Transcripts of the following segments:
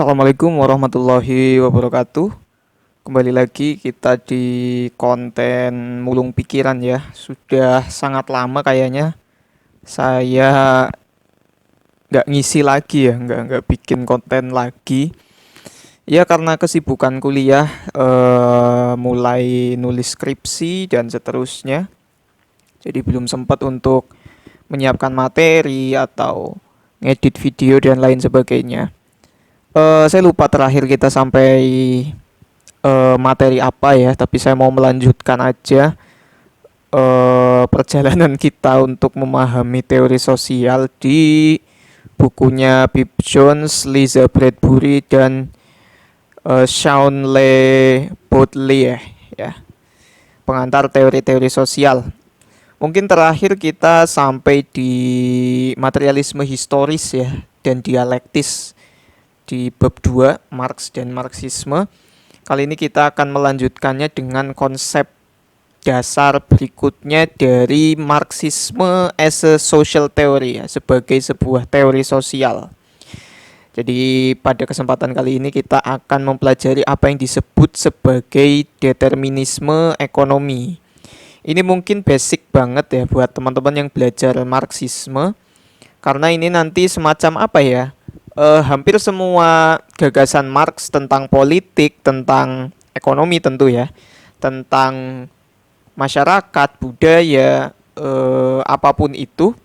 Assalamualaikum warahmatullahi wabarakatuh. Kembali lagi kita di konten mulung pikiran ya. Sudah sangat lama kayaknya saya nggak ngisi lagi ya, nggak bikin konten lagi. Ya karena kesibukan kuliah, mulai nulis skripsi dan seterusnya. Jadi belum sempat untuk menyiapkan materi atau ngedit video dan lain sebagainya. Saya lupa terakhir kita sampai materi apa ya, tapi saya mau melanjutkan aja perjalanan kita untuk memahami teori sosial di bukunya Bibb Jones, Liza Bradbury dan Shawn Le Boutelier ya, pengantar teori-teori sosial. Mungkin terakhir kita sampai di materialisme historis ya dan dialektis di bab 2 Marx dan Marxisme. Kali ini kita akan melanjutkannya dengan konsep dasar berikutnya dari Marxisme as a social theory ya, sebagai sebuah teori sosial. Jadi pada kesempatan kali ini kita akan mempelajari apa yang disebut sebagai determinisme ekonomi. Ini mungkin basic banget ya buat teman-teman yang belajar Marxisme, karena ini nanti semacam apa ya, hampir semua gagasan Marx tentang politik, tentang ekonomi tentu ya, tentang masyarakat, budaya, apapun itu,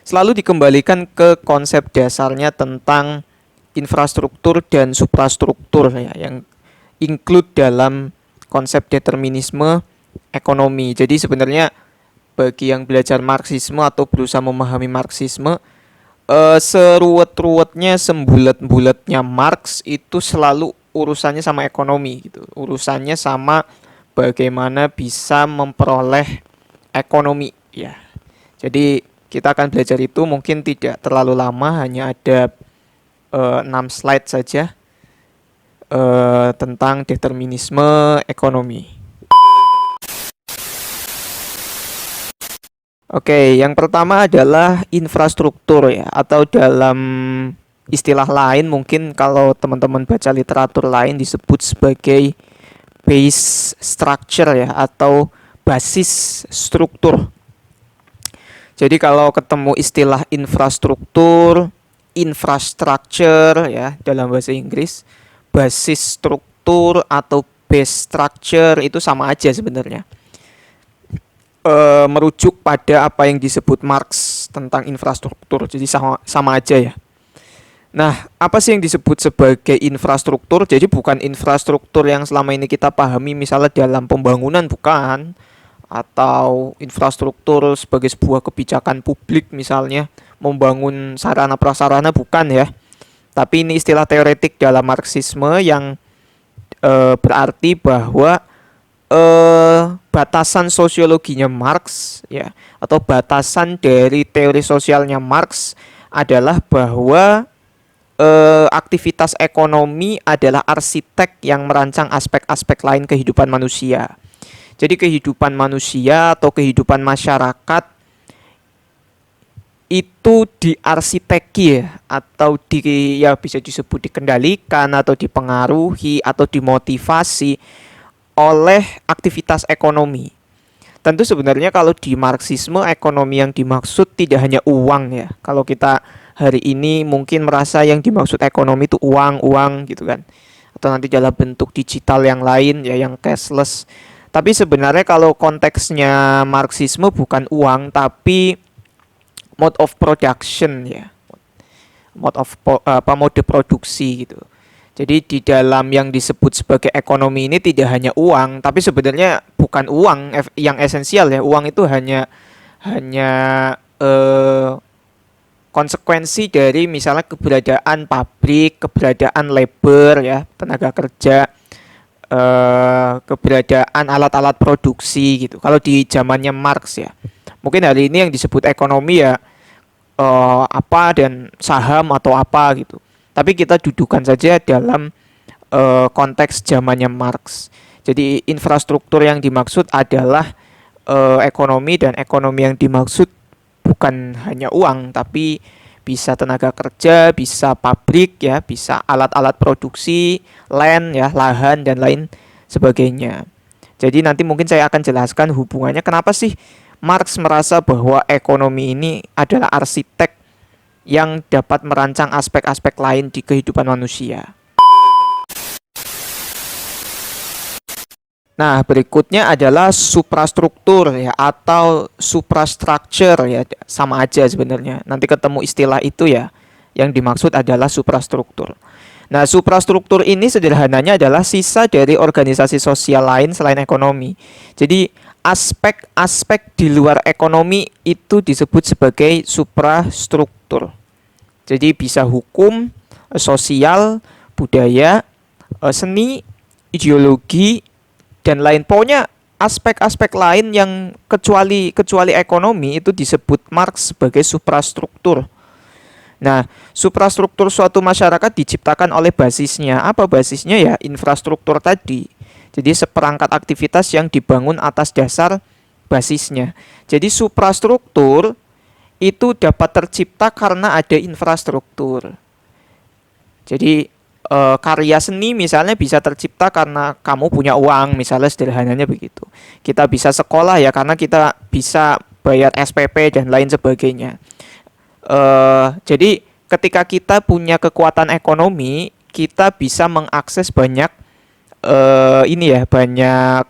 selalu dikembalikan ke konsep dasarnya tentang infrastruktur dan suprastruktur ya, yang include dalam konsep determinisme ekonomi. Jadi sebenarnya bagi yang belajar Marxisme atau berusaha memahami Marxisme, seruwet-ruwetnya, sembulat-bulatnya Marx itu selalu urusannya sama ekonomi gitu. Urusannya sama bagaimana bisa memperoleh ekonomi ya. Jadi kita akan belajar itu mungkin tidak terlalu lama, hanya ada 6 slide saja tentang determinisme ekonomi. Oke, yang pertama adalah infrastruktur ya, atau dalam istilah lain mungkin kalau teman-teman baca literatur lain disebut sebagai base structure ya, atau basis struktur. Jadi kalau ketemu istilah infrastruktur, infrastructure ya dalam bahasa Inggris, basis struktur atau base structure itu sama aja sebenarnya. Merujuk pada apa yang disebut Marx tentang infrastruktur, jadi sama aja ya. Nah, apa sih yang disebut sebagai infrastruktur? Jadi bukan infrastruktur yang selama ini kita pahami misalnya dalam pembangunan, bukan, atau infrastruktur sebagai sebuah kebijakan publik misalnya membangun sarana prasarana, bukan ya. Tapi ini istilah teoretik dalam Marxisme yang berarti bahwa batasan sosiologinya Marx ya, atau batasan dari teori sosialnya Marx adalah bahwa aktivitas ekonomi adalah arsitek yang merancang aspek-aspek lain kehidupan manusia. Jadi kehidupan manusia atau kehidupan masyarakat itu diarsiteki ya, atau ya bisa disebut dikendalikan atau dipengaruhi atau dimotivasi oleh aktivitas ekonomi. Tentu sebenarnya kalau di Marxisme ekonomi yang dimaksud tidak hanya uang ya. Kalau kita hari ini mungkin merasa yang dimaksud ekonomi itu uang gitu kan. Atau nanti dalam bentuk digital yang lain ya, yang cashless. Tapi sebenarnya kalau konteksnya Marxisme bukan uang tapi mode of production ya. Mode produksi gitu. Jadi di dalam yang disebut sebagai ekonomi ini tidak hanya uang, tapi sebenarnya bukan uang yang esensial ya. Uang itu hanya konsekuensi dari misalnya keberadaan pabrik, keberadaan labor ya, tenaga kerja, keberadaan alat-alat produksi gitu. Kalau di zamannya Marx ya, mungkin hari ini yang disebut ekonomi ya apa dan saham atau apa gitu. Tapi kita dudukan saja dalam konteks zamannya Marx. Jadi infrastruktur yang dimaksud adalah ekonomi, dan ekonomi yang dimaksud bukan hanya uang, tapi Bisa tenaga kerja, bisa pabrik ya, bisa alat-alat produksi, land ya, lahan dan lain sebagainya. Jadi nanti mungkin saya akan jelaskan hubungannya kenapa sih Marx merasa bahwa ekonomi ini adalah arsitek yang dapat merancang aspek-aspek lain di kehidupan manusia. Nah, berikutnya adalah suprastruktur ya atau suprastructure ya, sama aja sebenarnya. Nanti ketemu istilah itu ya. Yang dimaksud adalah suprastruktur. Nah, suprastruktur ini sederhananya adalah sisa dari organisasi sosial lain selain ekonomi. Jadi, aspek-aspek di luar ekonomi itu disebut sebagai suprastruktur. Jadi bisa hukum, sosial, budaya, seni, ideologi, dan lain. Pokoknya aspek-aspek lain yang kecuali ekonomi itu disebut Marx sebagai suprastruktur. Nah, suprastruktur suatu masyarakat diciptakan oleh basisnya. Apa basisnya ya? Infrastruktur tadi. Jadi seperangkat aktivitas yang dibangun atas dasar basisnya. Jadi suprastruktur itu dapat tercipta karena ada infrastruktur. Jadi karya seni misalnya bisa tercipta karena kamu punya uang, misalnya sederhananya begitu. Kita bisa sekolah ya karena kita bisa bayar SPP dan lain sebagainya. Jadi ketika kita punya kekuatan ekonomi, kita bisa mengakses banyak banyak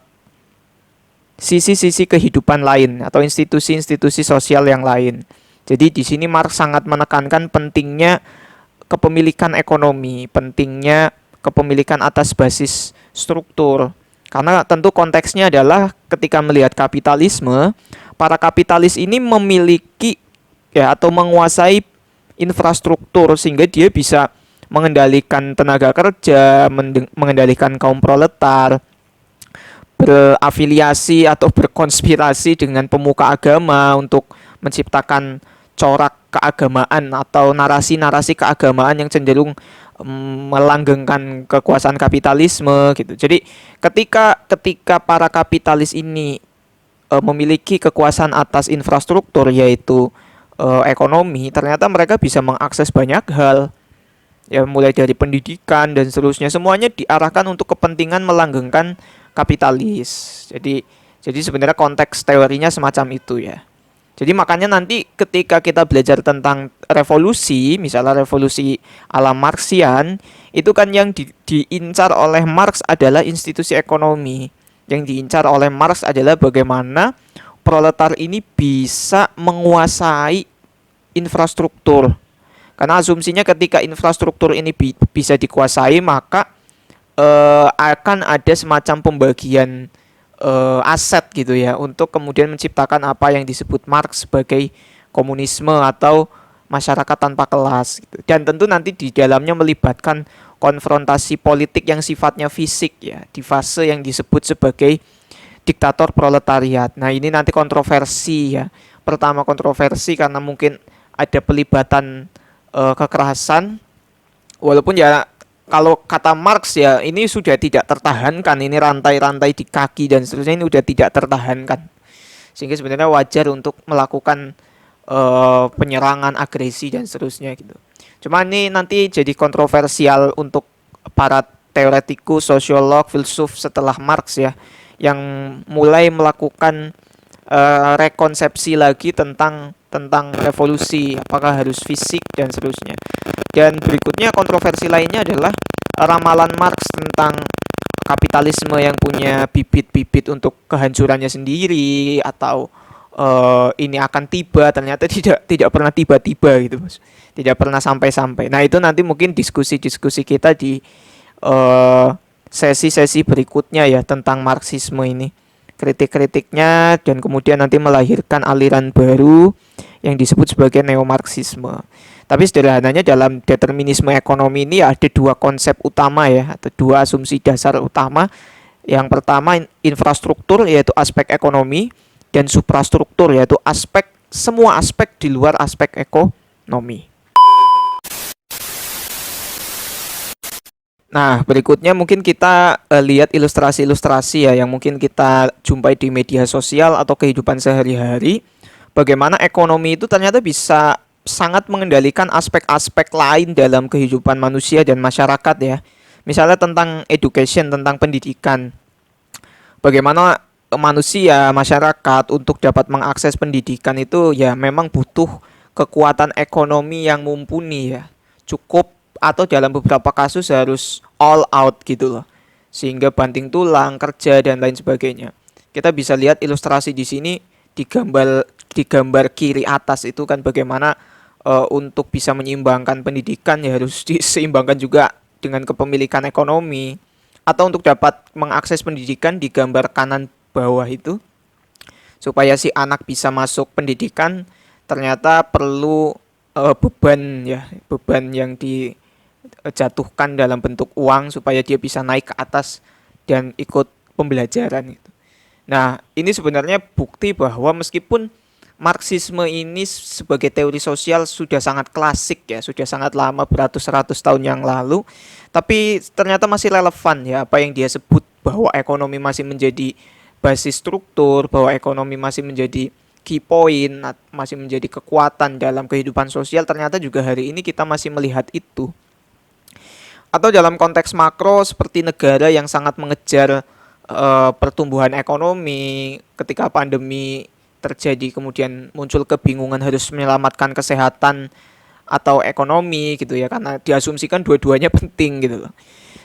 sisi-sisi kehidupan lain atau institusi-institusi sosial yang lain. Jadi di sini Marx sangat menekankan pentingnya kepemilikan ekonomi, pentingnya kepemilikan atas basis struktur. Karena tentu konteksnya adalah ketika melihat kapitalisme, para kapitalis ini memiliki ya atau menguasai infrastruktur sehingga dia bisa mengendalikan tenaga kerja, mengendalikan kaum proletar, berafiliasi atau berkonspirasi dengan pemuka agama untuk menciptakan corak keagamaan atau narasi-narasi keagamaan yang cenderung melanggengkan kekuasaan kapitalisme gitu. Jadi ketika para kapitalis ini memiliki kekuasaan atas infrastruktur yaitu ekonomi, ternyata mereka bisa mengakses banyak hal. Ya mulai dari pendidikan dan seterusnya, semuanya diarahkan untuk kepentingan melanggengkan kapitalis. Jadi sebenarnya konteks teorinya semacam itu ya. Jadi makanya nanti ketika kita belajar tentang revolusi, misalnya revolusi ala Marxian, itu kan yang diincar oleh Marx adalah institusi ekonomi. Yang diincar oleh Marx adalah bagaimana proletar ini bisa menguasai infrastruktur. Karena asumsinya ketika infrastruktur ini bisa dikuasai, maka akan ada semacam pembagian aset gitu ya untuk kemudian menciptakan apa yang disebut Marx sebagai komunisme atau masyarakat tanpa kelas gitu. Dan tentu nanti di dalamnya melibatkan konfrontasi politik yang sifatnya fisik ya di fase yang disebut sebagai diktator proletariat. Nah, ini nanti kontroversi ya. Pertama kontroversi karena mungkin ada pelibatan kekerasan, walaupun ya kalau kata Marx ya ini sudah tidak tertahankan, ini rantai-rantai di kaki dan seterusnya ini sudah tidak tertahankan, sehingga sebenarnya wajar untuk melakukan penyerangan, agresi dan seterusnya gitu. Cuma ini nanti jadi kontroversial untuk para teoretikus, sosiolog, filsuf setelah Marx ya, yang mulai melakukan rekonsepsi lagi tentang revolusi, apakah harus fisik dan seterusnya. Dan berikutnya kontroversi lainnya adalah ramalan Marx tentang kapitalisme yang punya bibit-bibit untuk kehancurannya sendiri atau ini akan tiba, ternyata tidak pernah tiba-tiba gitu Mas. Tidak pernah sampai-sampai. Nah, itu nanti mungkin diskusi-diskusi kita di sesi-sesi berikutnya ya tentang Marxisme ini. Kritik-kritiknya dan kemudian nanti melahirkan aliran baru yang disebut sebagai neomarxisme. Tapi sederhananya dalam determinisme ekonomi ini ada dua konsep utama ya, atau dua asumsi dasar utama. Yang pertama infrastruktur yaitu aspek ekonomi, dan suprastruktur yaitu semua aspek di luar aspek ekonomi. Nah, berikutnya mungkin kita lihat ilustrasi-ilustrasi ya yang mungkin kita jumpai di media sosial atau kehidupan sehari-hari. Bagaimana ekonomi itu ternyata bisa sangat mengendalikan aspek-aspek lain dalam kehidupan manusia dan masyarakat ya. Misalnya tentang education, tentang pendidikan. Bagaimana manusia, masyarakat untuk dapat mengakses pendidikan itu ya memang butuh kekuatan ekonomi yang mumpuni ya. Cukup atau dalam beberapa kasus harus all out gitu loh. Sehingga banting tulang, kerja dan lain sebagainya. Kita bisa lihat ilustrasi di sini di gambar kiri atas itu kan bagaimana untuk bisa menyeimbangkan pendidikan ya harus diseimbangkan juga dengan kepemilikan ekonomi, atau untuk dapat mengakses pendidikan di gambar kanan bawah itu supaya si anak bisa masuk pendidikan ternyata perlu beban yang dijatuhkan dalam bentuk uang supaya dia bisa naik ke atas dan ikut pembelajaran itu. Nah, ini sebenarnya bukti bahwa meskipun Marxisme ini sebagai teori sosial sudah sangat klasik ya, sudah sangat lama beratus-ratus tahun yang lalu, tapi ternyata masih relevan ya apa yang dia sebut bahwa ekonomi masih menjadi basis struktur, bahwa ekonomi masih menjadi key point, masih menjadi kekuatan dalam kehidupan sosial, ternyata juga hari ini kita masih melihat itu. Atau dalam konteks makro seperti negara yang sangat mengejar pertumbuhan ekonomi, ketika pandemi terjadi kemudian muncul kebingungan harus menyelamatkan kesehatan atau ekonomi gitu ya, karena diasumsikan dua-duanya penting gitu loh.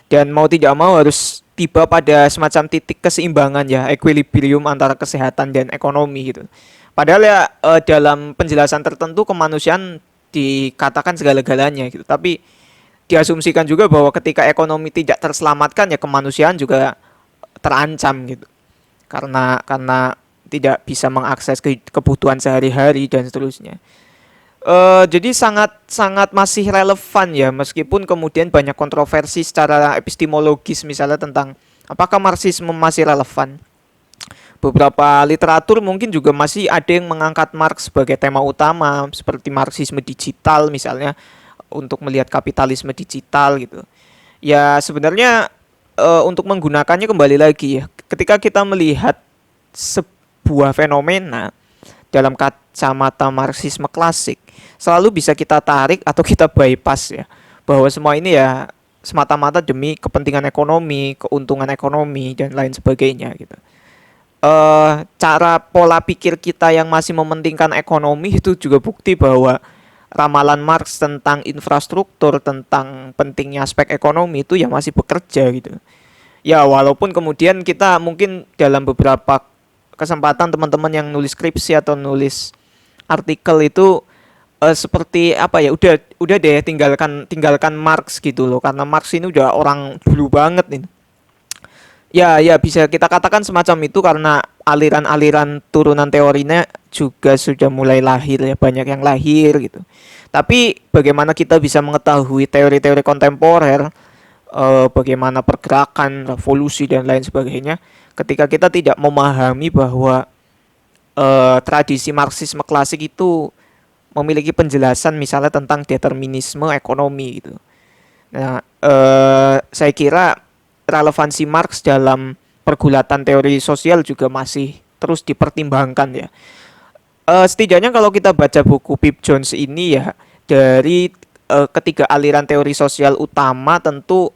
Dan mau tidak mau harus tiba pada semacam titik keseimbangan ya, equilibrium antara kesehatan dan ekonomi gitu. Padahal ya dalam penjelasan tertentu kemanusiaan dikatakan segala-galanya gitu. Tapi diasumsikan juga bahwa ketika ekonomi tidak terselamatkan ya kemanusiaan juga terancam gitu. Karena tidak bisa mengakses kebutuhan sehari-hari dan seterusnya. Jadi sangat masih relevan ya, meskipun kemudian banyak kontroversi secara epistemologis misalnya tentang apakah Marxisme masih relevan. Beberapa literatur mungkin juga masih ada yang mengangkat Marx sebagai tema utama, seperti Marxisme digital misalnya, untuk melihat kapitalisme digital gitu. Ya sebenarnya untuk menggunakannya kembali lagi ya, ketika kita melihat sebuah fenomena dalam kacamata Marxisme klasik, selalu bisa kita tarik atau kita bypass ya, bahwa semua ini ya semata-mata demi kepentingan ekonomi, keuntungan ekonomi dan lain sebagainya gitu. Cara pola pikir kita yang masih mementingkan ekonomi itu juga bukti bahwa ramalan Marx tentang infrastruktur, tentang pentingnya aspek ekonomi itu ya masih bekerja gitu. Ya walaupun kemudian kita mungkin dalam beberapa kesempatan teman-teman yang nulis skripsi atau nulis artikel itu seperti apa ya, udah deh tinggalkan Marx gitu loh, karena Marx ini udah orang dulu banget nih. Ya bisa kita katakan semacam itu karena aliran-aliran turunan teorinya juga sudah mulai lahir ya, banyak yang lahir gitu. Tapi bagaimana kita bisa mengetahui teori-teori kontemporer, bagaimana pergerakan, revolusi dan lain sebagainya, ketika kita tidak memahami bahwa tradisi Marxisme klasik itu memiliki penjelasan misalnya tentang determinisme ekonomi gitu. Nah, saya kira relevansi Marx dalam pergulatan teori sosial juga masih terus dipertimbangkan ya. Setidaknya kalau kita baca buku Pip Jones ini ya, dari ketiga aliran teori sosial utama, tentu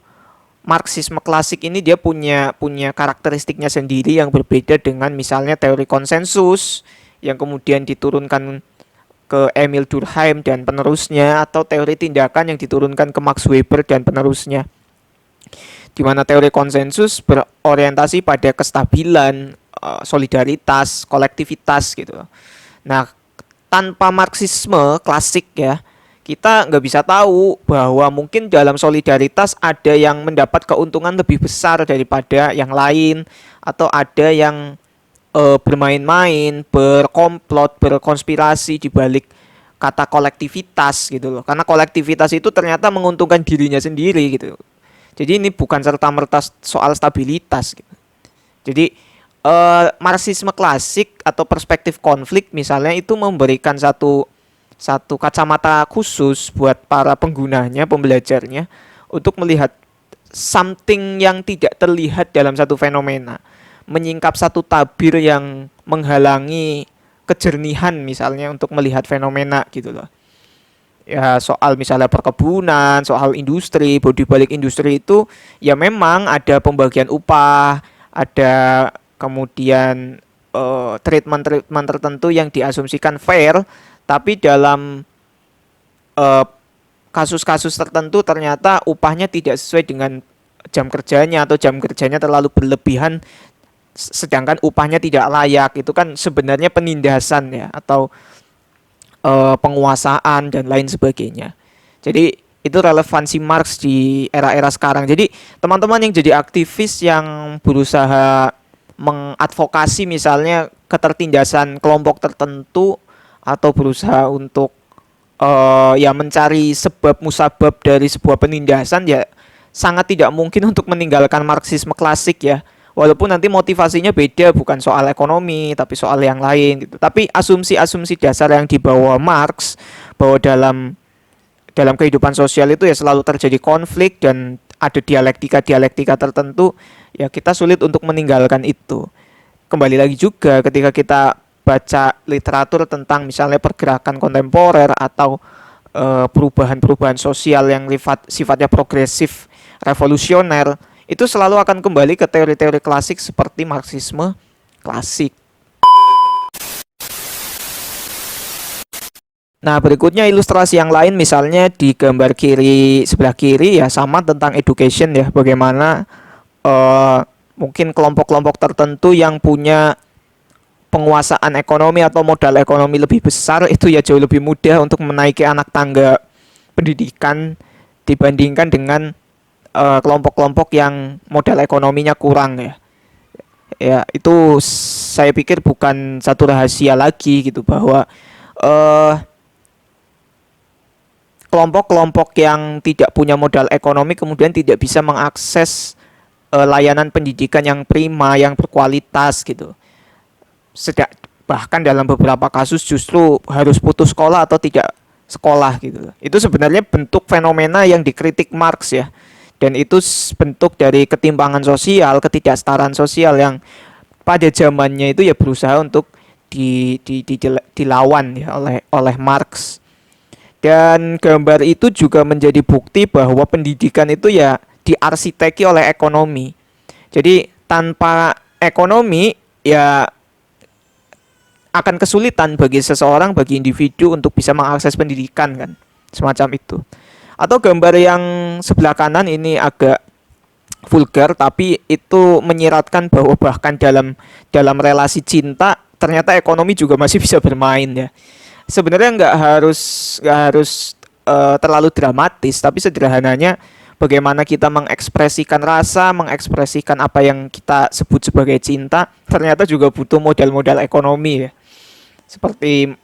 Marxisme klasik ini dia punya karakteristiknya sendiri yang berbeda dengan misalnya teori konsensus yang kemudian diturunkan ke Emil Durkheim dan penerusnya, atau teori tindakan yang diturunkan ke Max Weber dan penerusnya. Di mana teori konsensus berorientasi pada kestabilan, solidaritas, kolektivitas gitu. Nah, tanpa Marxisme klasik ya, kita nggak bisa tahu bahwa mungkin dalam solidaritas ada yang mendapat keuntungan lebih besar daripada yang lain, atau ada yang bermain-main, berkomplot, berkonspirasi di balik kata kolektivitas gitu loh. Karena kolektivitas itu ternyata menguntungkan dirinya sendiri gitu. Jadi ini bukan serta-merta soal stabilitas gitu. Jadi Marxisme klasik atau perspektif konflik misalnya itu memberikan satu kacamata khusus buat para penggunanya, pembelajarnya, untuk melihat something yang tidak terlihat dalam satu fenomena, menyingkap satu tabir yang menghalangi kejernihan misalnya untuk melihat fenomena gitu loh. Ya soal misalnya perkebunan, soal industri, di balik industri itu ya memang ada pembagian upah, ada kemudian treatment-treatment tertentu yang diasumsikan fair, tapi dalam eh, kasus-kasus tertentu ternyata upahnya tidak sesuai dengan jam kerjanya atau jam kerjanya terlalu berlebihan sedangkan upahnya tidak layak. Itu kan sebenarnya penindasan ya atau penguasaan dan lain sebagainya. Jadi itu relevansi Marx di era-era sekarang. Jadi teman-teman yang jadi aktivis yang berusaha mengadvokasi misalnya ketertindasan kelompok tertentu atau berusaha untuk ya mencari sebab musabab dari sebuah penindasan ya sangat tidak mungkin untuk meninggalkan Marxisme klasik ya. Walaupun nanti motivasinya beda bukan soal ekonomi tapi soal yang lain gitu. Tapi asumsi-asumsi dasar yang dibawa Marx bahwa dalam kehidupan sosial itu ya selalu terjadi konflik dan ada dialektika-dialektika tertentu ya kita sulit untuk meninggalkan itu. Kembali lagi juga ketika kita baca literatur tentang misalnya pergerakan kontemporer atau perubahan-perubahan sosial yang sifatnya progresif, revolusioner, itu selalu akan kembali ke teori-teori klasik seperti Marxisme klasik. Nah, berikutnya ilustrasi yang lain misalnya di gambar sebelah kiri ya sama tentang education ya, bagaimana mungkin kelompok-kelompok tertentu yang punya penguasaan ekonomi atau modal ekonomi lebih besar itu ya jauh lebih mudah untuk menaiki anak tangga pendidikan dibandingkan dengan kelompok-kelompok yang modal ekonominya kurang ya. Ya, itu saya pikir bukan satu rahasia lagi gitu bahwa kelompok-kelompok yang tidak punya modal ekonomi kemudian tidak bisa mengakses layanan pendidikan yang prima, yang berkualitas gitu. Bahkan dalam beberapa kasus justru harus putus sekolah atau tidak sekolah gitu. Itu sebenarnya bentuk fenomena yang dikritik Marx ya. Dan itu bentuk dari ketimpangan sosial, ketidaksetaraan sosial yang pada zamannya itu ya berusaha untuk dilawan ya oleh Marx. Dan gambar itu juga menjadi bukti bahwa pendidikan itu ya diarsiteki oleh ekonomi. Jadi tanpa ekonomi ya akan kesulitan bagi seseorang, bagi individu untuk bisa mengakses pendidikan kan, semacam itu. Atau gambar yang sebelah kanan ini agak vulgar tapi itu menyiratkan bahwa bahkan dalam relasi cinta ternyata ekonomi juga masih bisa bermain ya. Sebenarnya nggak harus terlalu dramatis tapi sederhananya bagaimana kita mengekspresikan rasa, mengekspresikan apa yang kita sebut sebagai cinta ternyata juga butuh modal-modal ekonomi ya. Seperti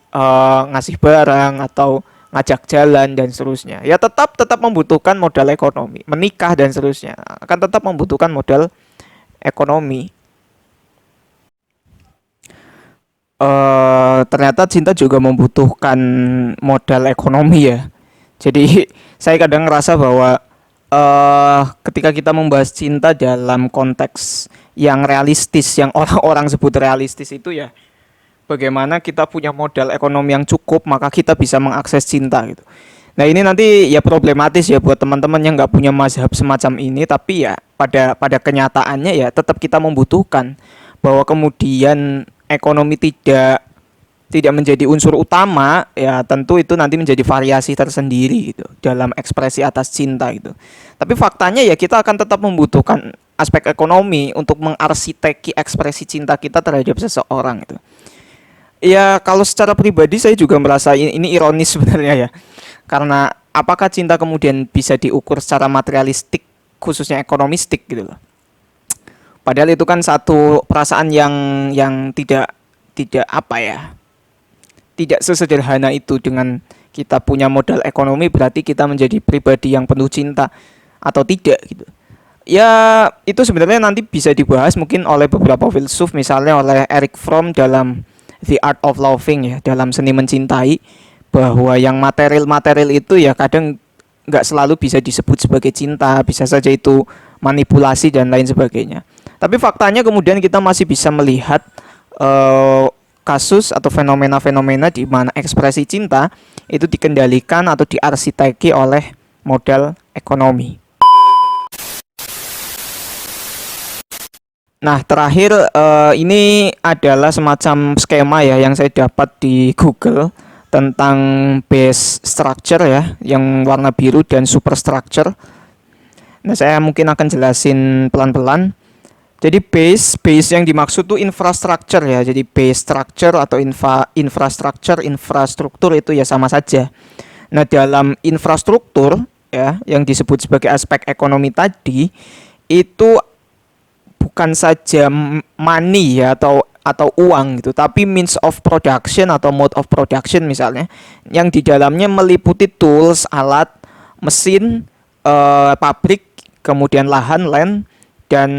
ngasih barang atau ngajak jalan dan seterusnya. Ya tetap membutuhkan modal ekonomi. Menikah dan seterusnya akan tetap membutuhkan modal ekonomi. Ternyata cinta juga membutuhkan modal ekonomi ya. Jadi saya kadang ngerasa bahwa ketika kita membahas cinta dalam konteks yang realistis, yang orang-orang sebut realistis itu ya bagaimana kita punya modal ekonomi yang cukup maka kita bisa mengakses cinta gitu. Nah ini nanti ya problematis ya buat teman-teman yang nggak punya mazhab semacam ini tapi ya pada kenyataannya ya tetap kita membutuhkan bahwa kemudian ekonomi tidak menjadi unsur utama ya tentu itu nanti menjadi variasi tersendiri gitu dalam ekspresi atas cinta gitu. Tapi faktanya ya kita akan tetap membutuhkan aspek ekonomi untuk mengarsiteki ekspresi cinta kita terhadap seseorang gitu. Ya kalau secara pribadi saya juga merasa ini ironis sebenarnya ya. Karena apakah cinta kemudian bisa diukur secara materialistik khususnya ekonomistik gitu loh. Padahal itu kan satu perasaan yang tidak apa ya. Tidak sesederhana itu dengan kita punya modal ekonomi berarti kita menjadi pribadi yang penuh cinta atau tidak gitu. Ya itu sebenarnya nanti bisa dibahas mungkin oleh beberapa filsuf misalnya oleh Erich Fromm dalam The Art of Loving ya, dalam Seni Mencintai, bahwa yang material itu ya kadang nggak selalu bisa disebut sebagai cinta, bisa saja itu manipulasi dan lain sebagainya. Tapi faktanya kemudian kita masih bisa melihat kasus atau fenomena-fenomena di mana ekspresi cinta itu dikendalikan atau diarsiteki oleh modal ekonomi. Nah, terakhir ini adalah semacam skema ya yang saya dapat di Google tentang base structure ya, yang warna biru dan superstructure. Nah, saya mungkin akan jelasin pelan-pelan. Jadi base yang dimaksud tuh infrastructure ya. Jadi base structure atau infrastruktur itu ya sama saja. Nah, dalam infrastruktur ya yang disebut sebagai aspek ekonomi tadi itu bukan saja money ya atau uang gitu, tapi means of production atau mode of production misalnya, yang di dalamnya meliputi tools, alat, mesin, pabrik, kemudian lahan, land, dan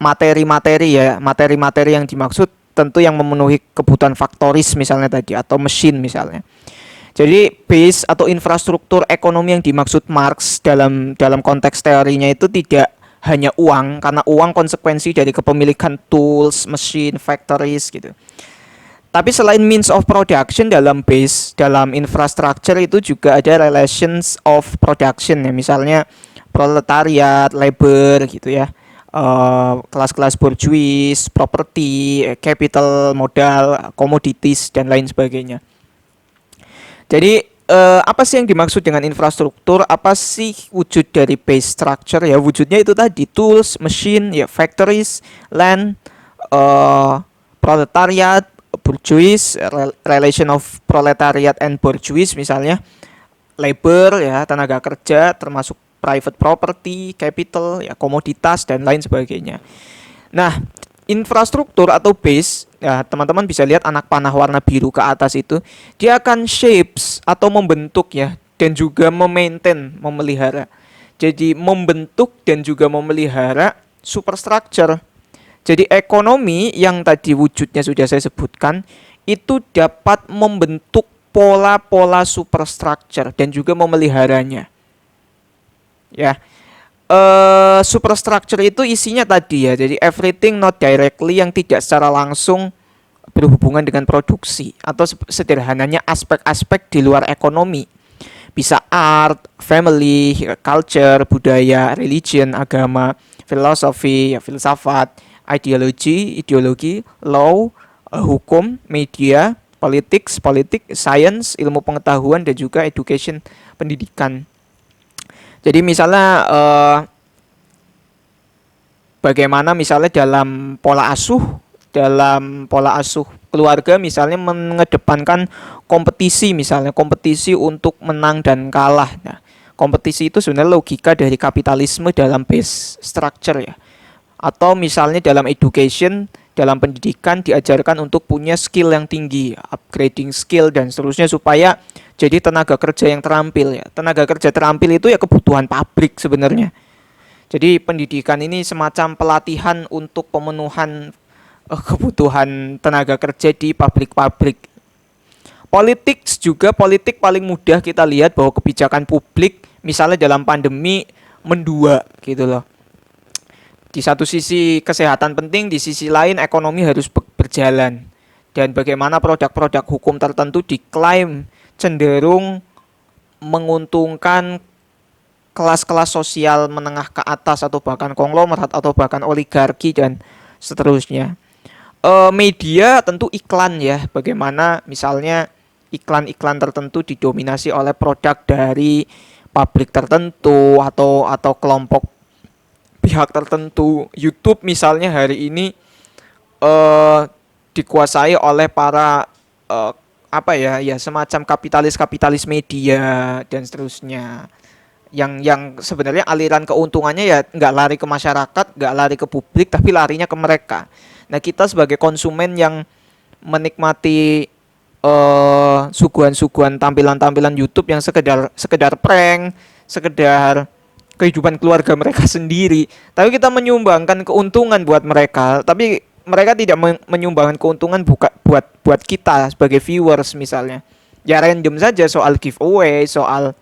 materi-materi ya, materi-materi yang dimaksud tentu yang memenuhi kebutuhan faktoris misalnya tadi atau mesin misalnya. Jadi base atau infrastruktur ekonomi yang dimaksud Marx dalam konteks teorinya itu tidak hanya uang, karena uang konsekuensi dari kepemilikan tools, mesin, factories gitu. Tapi selain means of production dalam base, dalam infrastructure itu juga ada relations of production ya, misalnya proletariat, labor gitu ya, kelas-kelas bourgeois, property, capital, modal, commodities dan lain sebagainya. Jadi apa sih yang dimaksud dengan infrastruktur? Apa sih wujud dari base structure? Ya wujudnya itu tadi tools, machine, ya factories, land, proletariat, bourgeois, relation of proletariat and bourgeois misalnya, labor ya tenaga kerja termasuk private property, capital, ya komoditas dan lain sebagainya. Nah, infrastruktur atau base ya teman-teman bisa lihat anak panah warna biru ke atas itu, dia akan shapes atau membentuk ya dan juga memaintain, memelihara. Jadi membentuk dan juga memelihara superstructure. Jadi ekonomi yang tadi wujudnya sudah saya sebutkan itu dapat membentuk pola-pola superstructure dan juga memeliharanya. Ya. Superstructure itu isinya tadi ya, jadi everything not directly yang tidak secara langsung berhubungan dengan produksi, atau sederhananya aspek-aspek di luar ekonomi. Bisa art, family, culture, budaya, religion, agama, filosofi, ya, filsafat, ideologi, law, hukum, media, politik, science, ilmu pengetahuan dan juga education, pendidikan. Jadi misalnya bagaimana misalnya dalam pola asuh keluarga misalnya mengedepankan kompetisi, misalnya kompetisi untuk menang dan kalah. Nah, kompetisi itu sebenarnya logika dari kapitalisme dalam base structure ya. Atau misalnya dalam education, dalam pendidikan diajarkan untuk punya skill yang tinggi, upgrading skill dan seterusnya supaya jadi tenaga kerja yang terampil ya. Tenaga kerja terampil itu ya kebutuhan pabrik sebenarnya. Jadi pendidikan ini semacam pelatihan untuk pemenuhan kebutuhan tenaga kerja di pabrik-pabrik. Politik paling mudah kita lihat bahwa kebijakan publik misalnya dalam pandemi mendua gitu loh. Di satu sisi kesehatan penting, di sisi lain ekonomi harus berjalan. Dan bagaimana produk-produk hukum tertentu diklaim cenderung menguntungkan kelas-kelas sosial menengah ke atas atau bahkan konglomerat atau bahkan oligarki dan seterusnya. Media tentu iklan ya, bagaimana misalnya iklan-iklan tertentu didominasi oleh produk dari pabrik tertentu atau kelompok pihak tertentu. YouTube misalnya hari ini dikuasai oleh para semacam kapitalis media dan seterusnya, yang sebenarnya aliran keuntungannya ya nggak lari ke masyarakat, nggak lari ke publik, tapi larinya ke mereka. Nah, kita sebagai konsumen yang menikmati suguhan-suguhan tampilan-tampilan YouTube yang sekedar prank, sekedar kehidupan keluarga mereka sendiri, tapi kita menyumbangkan keuntungan buat mereka, tapi mereka tidak menyumbangkan keuntungan buat kita sebagai viewers misalnya. Ya random saja soal giveaway, soal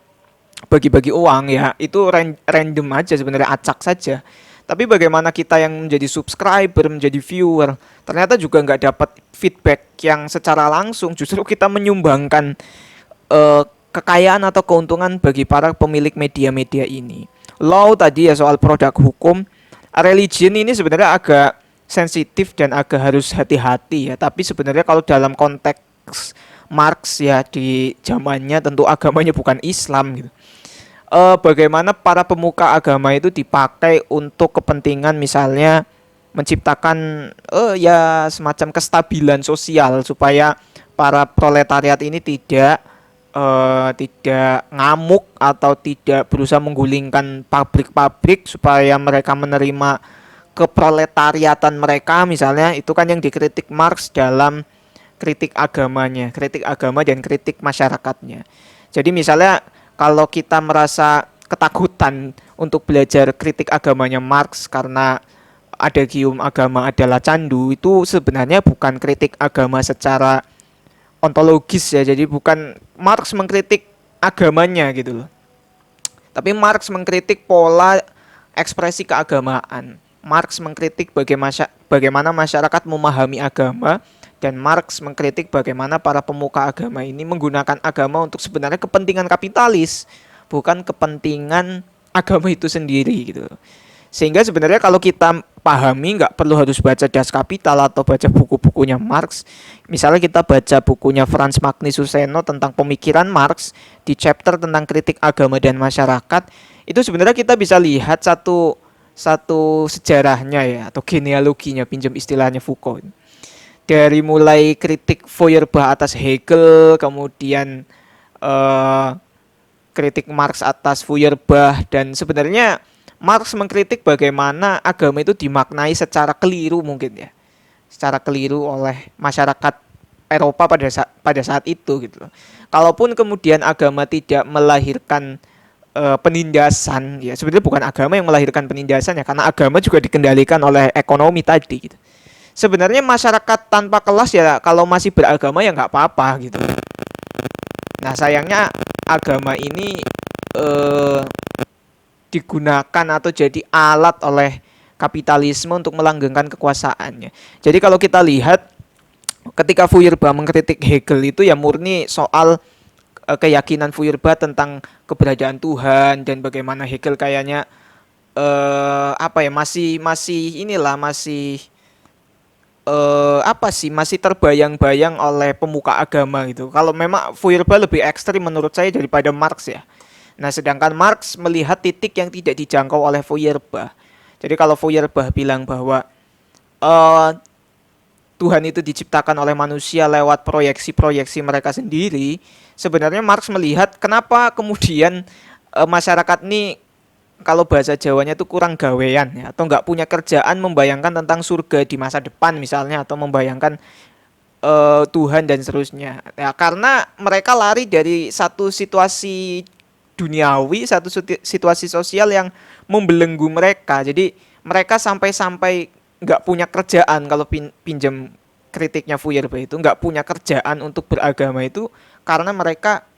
bagi-bagi uang ya, itu random aja sebenarnya, acak saja. Tapi bagaimana kita yang menjadi subscriber, menjadi viewer, ternyata juga nggak dapat feedback yang secara langsung, justru kita menyumbangkan kekayaan atau keuntungan bagi para pemilik media-media ini. Law tadi ya soal produk hukum, religion ini sebenarnya agak sensitif dan agak harus hati-hati ya. Tapi sebenarnya kalau dalam konteks Marx ya di zamannya tentu agamanya bukan Islam gitu. Bagaimana para pemuka agama itu dipakai untuk kepentingan misalnya menciptakan ya semacam kestabilan sosial supaya para proletariat ini tidak ngamuk atau tidak berusaha menggulingkan pabrik-pabrik supaya mereka menerima keproletariatan mereka misalnya. Itu kan yang dikritik Marx dalam kritik agamanya, kritik agama dan kritik masyarakatnya. Jadi misalnya kalau kita merasa ketakutan untuk belajar kritik agamanya Marx karena adagium agama adalah candu, itu sebenarnya bukan kritik agama secara ontologis ya. Jadi bukan Marx mengkritik agamanya gitu loh. Tapi Marx mengkritik pola ekspresi keagamaan. Marx mengkritik bagaimana masyarakat memahami agama, dan Marx mengkritik bagaimana para pemuka agama ini menggunakan agama untuk sebenarnya kepentingan kapitalis, bukan kepentingan agama itu sendiri gitu. Sehingga sebenarnya kalau kita pahami nggak perlu harus baca Das Kapital atau baca buku-bukunya Marx. Misalnya kita baca bukunya Frans Magnus Suseno tentang pemikiran Marx di chapter tentang kritik agama dan masyarakat, itu sebenarnya kita bisa lihat satu sejarahnya ya, atau genealoginya, pinjam istilahnya Foucault. Dari mulai kritik Feuerbach atas Hegel, kemudian kritik Marx atas Feuerbach, dan sebenarnya Marx mengkritik bagaimana agama itu dimaknai secara keliru mungkin ya, secara keliru oleh masyarakat Eropa pada saat itu gitu. Kalaupun kemudian agama tidak melahirkan penindasan, ya sebenarnya bukan agama yang melahirkan penindasan ya, karena agama juga dikendalikan oleh ekonomi tadi gitu. Sebenarnya masyarakat tanpa kelas ya kalau masih beragama ya nggak apa-apa gitu. Nah sayangnya agama ini digunakan atau jadi alat oleh kapitalisme untuk melanggengkan kekuasaannya. Jadi kalau kita lihat ketika Feuerbach mengkritik Hegel itu ya murni soal keyakinan Feuerbach tentang keberadaan Tuhan, dan bagaimana Hegel kayaknya masih terbayang-bayang oleh pemuka agama gitu. Kalau memang Feuerbach lebih ekstrim menurut saya daripada Marx ya. Nah, sedangkan Marx melihat titik yang tidak dijangkau oleh Feuerbach. Jadi kalau Feuerbach bilang bahwa Tuhan itu diciptakan oleh manusia lewat proyeksi-proyeksi mereka sendiri, sebenarnya Marx melihat kenapa kemudian masyarakat ini kalau bahasa Jawanya itu kurang gawean ya, atau nggak punya kerjaan membayangkan tentang surga di masa depan misalnya, atau membayangkan Tuhan dan seterusnya ya, karena mereka lari dari satu situasi duniawi, satu situasi sosial yang membelenggu mereka. Jadi mereka sampai nggak punya kerjaan. Kalau pinjam kritiknya Feuerbach itu, nggak punya kerjaan untuk beragama itu karena mereka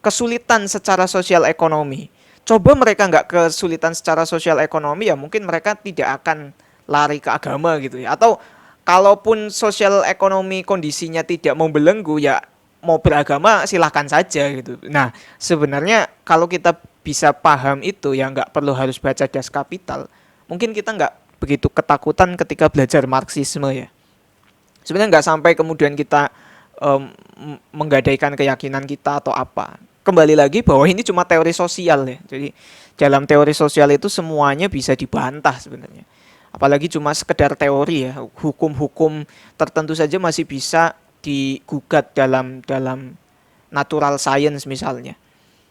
kesulitan secara sosial ekonomi. Coba mereka nggak kesulitan secara sosial ekonomi ya mungkin mereka tidak akan lari ke agama gitu ya. Atau kalaupun sosial ekonomi kondisinya tidak membelenggu ya mau beragama silahkan saja gitu. Nah sebenarnya kalau kita bisa paham itu ya nggak perlu harus baca Das Kapital. Mungkin kita nggak begitu ketakutan ketika belajar Marxisme ya. Sebenarnya nggak sampai kemudian kita menggadaikan keyakinan kita atau apa. Kembali lagi bahwa ini cuma teori sosial ya. Jadi dalam teori sosial itu semuanya bisa dibantah sebenarnya. Apalagi cuma sekedar teori ya. Hukum-hukum tertentu saja masih bisa digugat dalam natural science misalnya.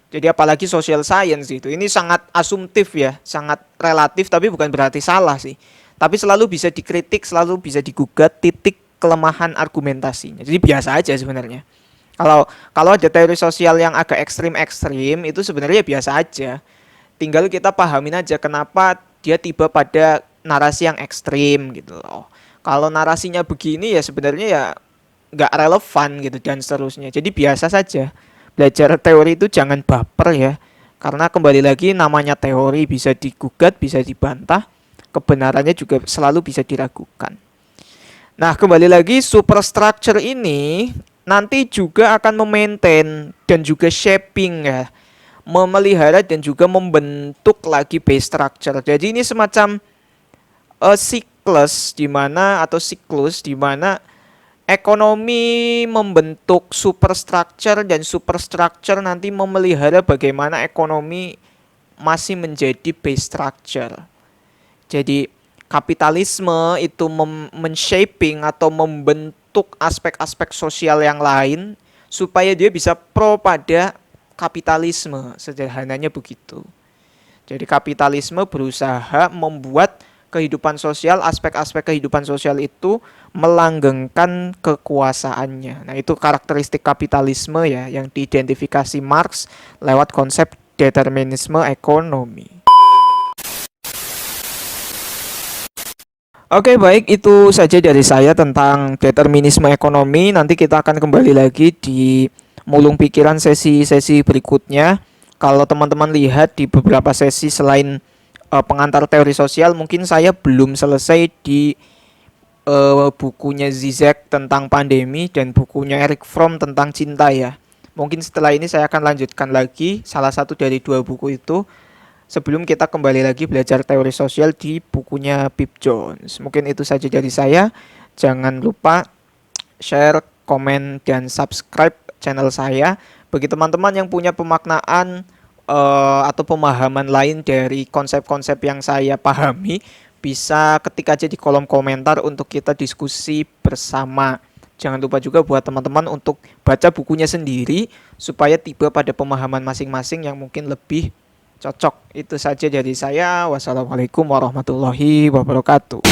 Jadi apalagi social science itu. Ini sangat asumtif ya, sangat relatif, tapi bukan berarti salah sih. Tapi selalu bisa dikritik, selalu bisa digugat titik kelemahan argumentasinya. Jadi biasa aja sebenarnya. Kalau ada teori sosial yang agak ekstrim itu sebenarnya biasa aja. Tinggal kita pahamin aja kenapa dia tiba pada narasi yang ekstrim gitu loh. Kalau narasinya begini ya sebenarnya ya nggak relevan gitu dan seterusnya. Jadi biasa saja. Belajar teori itu jangan baper ya. Karena kembali lagi namanya teori, bisa digugat, bisa dibantah. Kebenarannya juga selalu bisa diragukan. Nah, kembali lagi superstructure ini nanti juga akan memaintain dan juga shaping ya, memelihara dan juga membentuk lagi base structure. Jadi ini semacam siklus di mana ekonomi membentuk superstructure dan superstructure nanti memelihara bagaimana ekonomi masih menjadi base structure. Jadi kapitalisme itu men-shaping atau membentuk aspek-aspek sosial yang lain supaya dia bisa pro pada kapitalisme. Sederhananya begitu. Jadi kapitalisme berusaha membuat kehidupan sosial, aspek-aspek kehidupan sosial itu melanggengkan kekuasaannya. Nah, itu karakteristik kapitalisme ya yang diidentifikasi Marx lewat konsep determinisme ekonomi. Oke, baik, itu saja dari saya tentang determinisme ekonomi. Nanti kita akan kembali lagi di mulung pikiran sesi-sesi berikutnya. Kalau teman-teman lihat di beberapa sesi selain pengantar teori sosial, mungkin saya belum selesai di bukunya Zizek tentang pandemi dan bukunya Eric Fromm tentang cinta ya. Mungkin setelah ini saya akan lanjutkan lagi salah satu dari dua buku itu sebelum kita kembali lagi belajar teori sosial di bukunya Pip Jones. Mungkin itu saja dari saya. Jangan lupa share, komen, dan subscribe channel saya. Bagi teman-teman yang punya pemaknaan atau pemahaman lain dari konsep-konsep yang saya pahami, bisa ketik aja di kolom komentar untuk kita diskusi bersama. Jangan lupa juga buat teman-teman untuk baca bukunya sendiri supaya tiba pada pemahaman masing-masing yang mungkin lebih cocok. Itu saja dari saya. Wassalamualaikum warahmatullahi wabarakatuh.